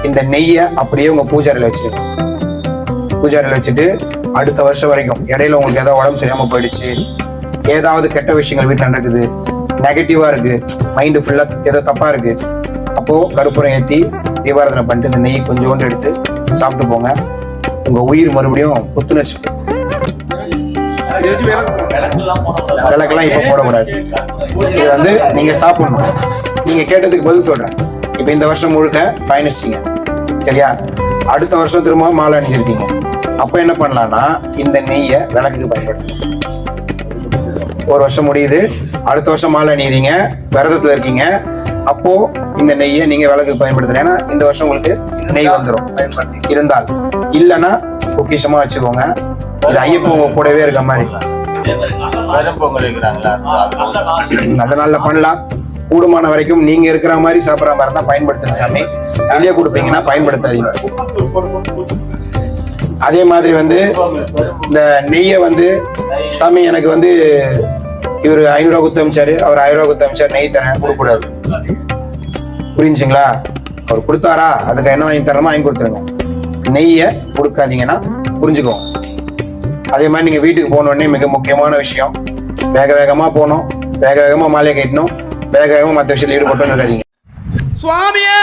இந்த நெய்யை அப்படியே உங்க பூஜாரியில் வச்சுருங்க. பூஜாரியில் வச்சுட்டு அடுத்த வருஷம் வரைக்கும் இடையில உங்களுக்கு ஏதாவது உடம்பு சரியாம போயிடுச்சு, ஏதாவது கெட்ட விஷயங்கள் வீட்டில் நடக்குது, நெகட்டிவா இருக்கு, மைண்டு ஃபுல்லா ஏதோ தப்பா இருக்கு, அப்போ கற்பூரம் ஏற்றி தீபாராதனை பண்ணிட்டு இந்த நெய் கொஞ்சோண்டு எடுத்து சாப்பிட்டு போங்க. உங்க உயிர் மறுபடியும் புத்துணர்ச்சி. விளக்கெல்லாம் இப்ப போடக்கூடாது. இது வந்து நீங்க சாப்பிடணும். நீங்க கேட்டதுக்கு பதில் சொல்றேன். இப்ப இந்த வருஷம் முழுக்க பயணிச்சிட்டீங்க, சரியா? அடுத்த வருஷம் திரும்ப மாலை அணிஞ்சிருக்கீங்க. அப்ப என்ன பண்ணலாம்னா இந்த நெய்யை விளக்குக்கு பயன்படுத்தணும். ஒரு வருஷம் முடியுது, அடுத்த வருஷம் மாலை அணியிறீங்க, விரதத்துல இருக்கீங்க, அப்போ இந்த நெய்யை நீங்க விளக்குக்கு பயன்படுத்தல. ஏன்னா இந்த வருஷம் உங்களுக்கு நெய் வந்துடும். இருந்தால் இல்லைன்னா பொக்கிஷமா வச்சுக்கோங்க. இது ஐயப்பன் கூடவே இருக்க மாதிரி நல்ல நாள்ல பண்ணலாம். கூடுமான வரைக்கும் நீங்க இருக்கிற மாதிரி சாப்பிட்ற மாதிரி தான் பயன்படுத்துங்க சாமி. வெளியே கொடுப்பீங்கன்னா பயன்படுத்தாதீங்க. அதே மாதிரி வந்து இந்த நெய்யை வந்து சாமி எனக்கு வந்து இவர் 500 ரூபா குத்து அமைச்சாரு, அவர் 1000 ரூபா குத்து அமைச்சாரு, நெய் தரேன் கொடுக்கூடாது. புரிஞ்சுங்களா? அவர் கொடுத்தாரா அதுக்கு என்ன வாங்கி தரணுமோ வாங்கி கொடுத்துருங்க. நெய்யை கொடுக்காதீங்கன்னா புரிஞ்சுக்கோங்க. அதே மாதிரி நீங்க வீட்டுக்கு போனோடனே மிக முக்கியமான விஷயம், வேக வேகமா போகணும், வேக வேகமா மாலையை கட்டணும், வேக வேகமா மற்ற விஷயத்துல ஈடுபட்டு இருக்காதீங்க. சுவாமியே